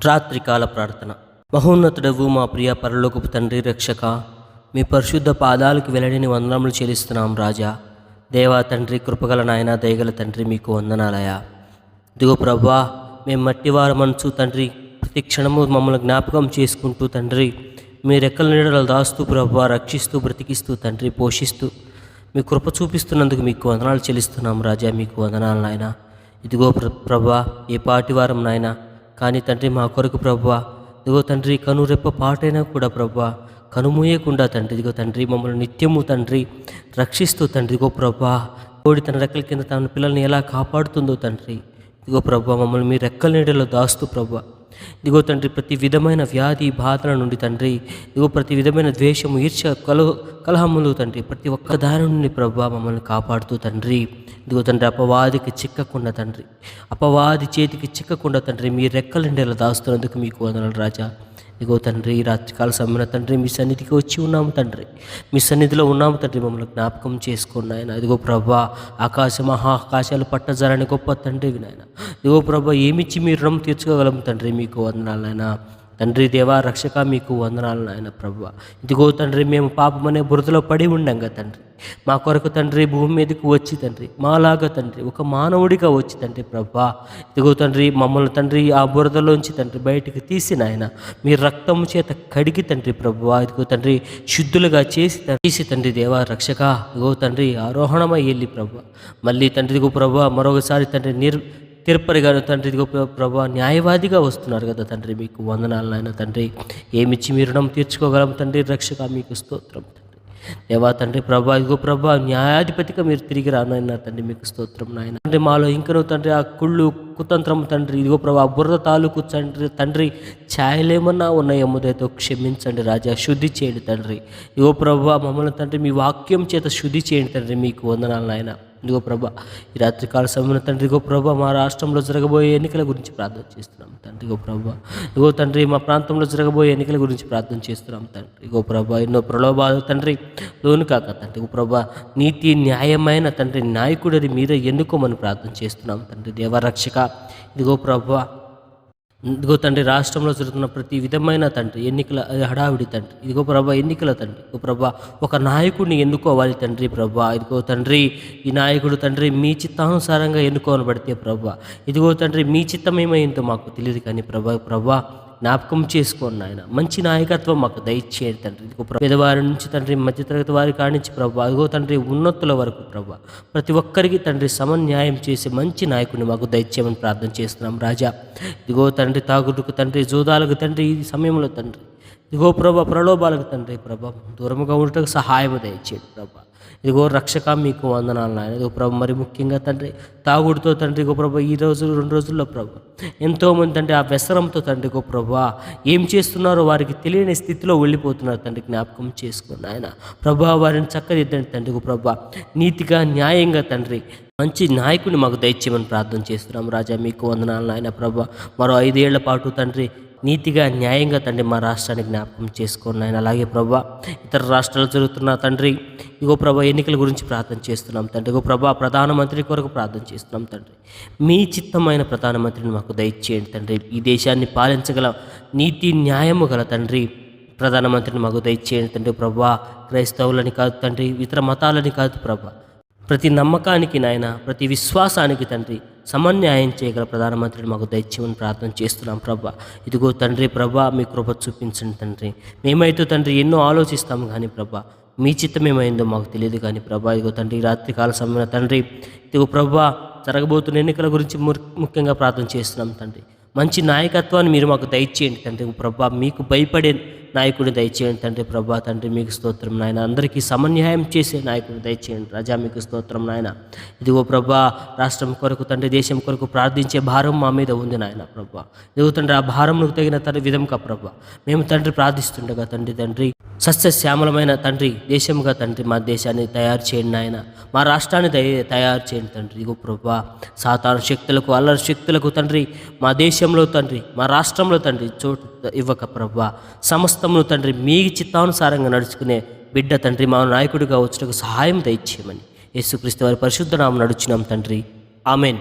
రాత్రికాల ప్రార్థన. మహోన్నతుడవు మా ప్రియ పరలోకపు తండ్రి, రక్షక, మీ పరిశుద్ధ పాదాలకు వెల్లడిని వందనములు చెల్లిస్తున్నాం రాజా. దేవా తండ్రి, కృపగల నాయన, దయగల తండ్రి, మీకు వందనాలయా. ఇదిగో ప్రభా, మేము మట్టివార మనసు తండ్రి, ప్రతి క్షణము మమ్మల్ని జ్ఞాపకం చేసుకుంటూ తండ్రి, మీ రెక్కల నీడలు దాస్తూ ప్రభా, రక్షిస్తూ బ్రతికిస్తూ తండ్రి, పోషిస్తూ మీ కృప చూపిస్తున్నందుకు మీకు వందనాలు చెల్లిస్తున్నాం రాజా. మీకు వందనాలు నాయన. ఇదిగో ప్రభా, ఏ పాటివారం నాయన, కానీ తండ్రి మా కొరకు ప్రభువా, ఇదిగో తండ్రి, కనురెప్ప పాటైనా కూడా ప్రభువా కనుమూయకుండా తండ్రి, ఇదిగో తండ్రి, మమ్మల్ని నిత్యము తండ్రి రక్షిస్తూ తండ్రి, ఇదిగో ప్రభా, కోడి తన రెక్కల కింద తన పిల్లల్ని ఎలా కాపాడుతుందో తండ్రి, ఇదిగో ప్రభా, మమ్మల్ని మీ రెక్కల నీడలో దాస్తూ ప్రభా, ఇదిగో తండ్రి, ప్రతి విధమైన వ్యాధి బాధల నుండి తండ్రి, ఇదిగో ప్రతి విధమైన ద్వేషము, ఈర్ష్య, కలహములు తండ్రి, ప్రతి ఒక్క దాని నుండి ప్రభా మమ్మల్ని కాపాడుతూ తండ్రి, ఇదిగో తండ్రి, అపవాదికి చిక్కకుండా తండ్రి, అపవాది చేతికి చిక్కకుండా తండ్రి, మీ రెక్కల నీడలో దాస్తున్నందుకు మీకు వందనాలు రాజా. ఇదిగో తండ్రి, రాత్రికాల సమయంలో తండ్రి మీ సన్నిధికి వచ్చి ఉన్నాము తండ్రి, మీ సన్నిధిలో ఉన్నాము తండ్రి, మమ్మల్ని జ్ఞాపకం చేసుకున్న ఆయన. ఇదిగో ప్రభా, మహాకాశాలు పట్టజాలని గొప్ప తండ్రివి నాయన. ఇదిగో ప్రభా, ఏమిచ్చి మీ రుణం తీర్చుకోగలం తండ్రి, మీకు వందనాలు నాయన. తండ్రి, దేవా, రక్షక, మీకు వందనాలు నాయన ప్రభువా. ఇదిగో తండ్రి, మేము పాపమనే బురదలో పడి ఉండంగా తండ్రి, మా కొరకు తండ్రి భూమి మీదకి వచ్చి తండ్రి, మాలాగా తండ్రి ఒక మానవుడిగా వచ్చి తండ్రి ప్రభా, ఇదిగో తండ్రి, మమ్మల్ని తండ్రి ఆ బురదలోంచి తండ్రి బయటికి తీసి నాయన మీ రక్తము చేత కడిగి తండ్రి ప్రభువా, ఇదిగో తండ్రి శుద్ధులుగా తీసి తండ్రి, దేవా, రక్షక, ఇదిగో తండ్రి ఆరోహణమై వెళ్ళి ప్రభా, మళ్ళీ తండ్రి ఇదిగో ప్రభా మరొకసారి తండ్రి తిరుపతిగాను తండ్రి, ఇదిగో ప్రభా న్యాయవాదిగా వస్తున్నారు కదా తండ్రి, మీకు వందనాలు నాయన. తండ్రి, ఏమిచ్చి మీ రుణం తీర్చుకోగలం తండ్రి, రక్షక, మీకు స్తోత్రం తండ్రి. దేవా తండ్రి ప్రభా, ఇదిగో ప్రభా న్యాయాధిపతిగా మీరు తిరిగి రానన్నారు తండ్రి, మీకు స్తోత్రం నాయన. తండ్రి, మాలో ఇంకనూ తండ్రి ఆ కుళ్ళు కుతంత్రం తండ్రి, ఇదిగో ప్రభా బురద తాలూకు తండ్రి ఛాయలేమన్నా ఉన్నాయేమో దయతో క్షమించండి రాజా, శుద్ధి చేయండి తండ్రి. ఇదిగో ప్రభా, మమ్మల్ని తండ్రి మీ వాక్యం చేత శుద్ధి చేయండి తండ్రి, మీకు వందనాలు నాయన. ఇదిగో ప్రభా, ఈ రాత్రికాల సమయంలో తండ్రి, ఇదిగో ప్రభా, మా రాష్ట్రంలో జరగబోయే ఎన్నికల గురించి ప్రార్థన చేస్తున్నాం తండ్రి. ఇగో ప్రభా, ఇగో తండ్రి, మా ప్రాంతంలో జరగబోయే ఎన్నికల గురించి ప్రార్థన చేస్తున్నాం తండ్రి. ఇగో ప్రభా, ఎన్నో ప్రలోభాలు తండ్రి లోను కాక తండ్రి, ఇగో ప్రభా, నీతి న్యాయమైన తండ్రి నాయకుడిని మీరే ఎన్నుకోమని ప్రార్థన చేస్తున్నాం తండ్రి, దేవరక్షక. ఇదిగో ప్రభా, ఇదిగో తండ్రి, రాష్ట్రంలో జరుగుతున్న ప్రతి విధమైన తండ్రి ఎన్నికల హడావిడి తండ్రి, ఇదిగో ప్రభా ఎన్నికల తండ్రి, ఇదిగో ప్రభా ఒక నాయకుడిని ఎన్నుకోవాలి తండ్రి ప్రభా, ఇదిగో తండ్రి ఈ నాయకుడు తండ్రి మీ చిత్తానుసారంగా ఎన్నుకోనబడితే ప్రభా, ఇదిగో తండ్రి మీ చిత్తం ఏమైందో మాకు తెలియదు కానీ ప్రభా జ్ఞాపకం చేసుకోండి ఆయన, మంచి నాయకత్వం మాకు దయచేయండి తండ్రి. ఇదిగో పేదవారి నుంచి తండ్రి మధ్యతరగతి వారి కానించి ప్రభా, ఇదిగో తండ్రి ఉన్నతుల వరకు ప్రభా, ప్రతి ఒక్కరికి తండ్రి సమన్యాయం చేసి మంచి నాయకుడిని మాకు దయచేయమని ప్రార్థన చేస్తున్నాం రాజా. ఇదిగో తండ్రి, తాగుడుకు తండ్రి, జూదాలకు తండ్రి, ఈ సమయంలో తండ్రి, ఇదిగో ప్రభా ప్రలోభాలకు తండ్రి ప్రభా దూరంగా ఉండటకు సహాయం దయచేయండి ప్రభా. ఇదిగో రక్షక, మీకు వందనాలు నాయన. ఇదిగో ప్రభు, మరి ముఖ్యంగా తండ్రి తాగుడుతో తండ్రి, ఇగో ప్రభా ఈ రోజు 2 రోజుల్లో ప్రభా ఎంతోమంది తండ్రి ఆ వ్యసనంతో తండ్రి, ఇగో ప్రభా ఏం చేస్తున్నారో వారికి తెలియని స్థితిలో వెళ్ళిపోతున్నారు తండ్రి, జ్ఞాపకం చేసుకుని ఆయన ప్రభా వారిని చక్కదిద్దండి తండ్రి. ఇగో ప్రభా నీతిగా న్యాయంగా తండ్రి మంచి నాయకుడిని మాకు దయచేయమని ప్రార్థన చేస్తున్నాం రాజా, మీకు వందనాలు నాయన ప్రభా. మరో 5 ఏళ్ల పాటు తండ్రి నీతిగా న్యాయంగా తండ్రి మా రాష్ట్రాన్ని జ్ఞాపకం చేసుకోండి ఆయన. అలాగే ప్రభా ఇతర రాష్ట్రాలు జరుగుతున్న తండ్రి, ఇగో ప్రభా ఎన్నికల గురించి ప్రార్థన చేస్తున్నాం తండ్రి. ఇగో ప్రభా ప్రధానమంత్రి కొరకు ప్రార్థన చేస్తున్నాం తండ్రి, మీ చిత్తమైన ప్రధానమంత్రిని మాకు దయచేయండి తండ్రి. ఈ దేశాన్ని పాలించగల నీతి న్యాయము గల తండ్రి ప్రధానమంత్రిని మాకు దయచేయండి తండ్రి ప్రభా. క్రైస్తవులని కాదు తండ్రి, ఇతర మతాలని కాదు ప్రభా, ప్రతి నమ్మకానికి నాయన, ప్రతి విశ్వాసానికి తండ్రి సమన్యాయం చేయగల ప్రధానమంత్రిని మాకు దయచేయమని ప్రార్థన చేస్తున్నాం ప్రభా. ఇదిగో తండ్రి ప్రభా, మీ కృప చూపించండి తండ్రి. మేమైతే తండ్రి ఎన్నో ఆలోచిస్తాము కానీ ప్రభా మీ చిత్తం ఏమైందో మాకు తెలియదు కానీ ప్రభా, ఇదిగో తండ్రి రాత్రికాల సమయంలో తండ్రి, ఇదిగో ప్రభా జరగబోతున్న ఎన్నికల గురించి ముఖ్యంగా ప్రార్థన చేస్తున్నాం తండ్రి. మంచి నాయకత్వాన్ని మీరు మాకు దయచేయండి తండ్రి ప్రభా, మీకు భయపడే నాయకుడిని దయచేయండి తండ్రి ప్రభా. తండ్రి మీకు స్తోత్రం నాయన. అందరికీ సమన్యాయం చేసే నాయకుడిని దయచేయండి రాజా, మీకు స్తోత్రం నాయన. ఇదిగో ప్రభా రాష్ట్రం కొరకు తండ్రి, దేశం కొరకు ప్రార్థించే భారం మా మీద ఉంది నాయన ప్రభా. ఇదిగో తండ్రి ఆ భారంకు తగిన విధంగా ప్రభా మేము తండ్రి ప్రార్థిస్తుండగా తండ్రి సస్యశ్యామలమైన తండ్రి దేశంగా తండ్రి మా దేశాన్ని తయారు చేయండి నాయన, మా రాష్ట్రాన్ని తయారు చేయండి తండ్రి. ఇగో ప్రభా సాతాను శక్తులకు, అల్లరి శక్తులకు తండ్రి మా దేశంలో తండ్రి, మా రాష్ట్రంలో తండ్రి చోటు ఇవ్వక ప్రభా, సమస్తమును తండ్రి మీ చిత్తానుసారంగా నడుచుకునే బిడ్డ తండ్రి మా నాయకుడిగా వచ్చుటకు సహాయం దయచేయమని యేసుక్రీస్తు వారి పరిశుద్ధ నామమున నడుచున్నాం తండ్రి, ఆమెన్.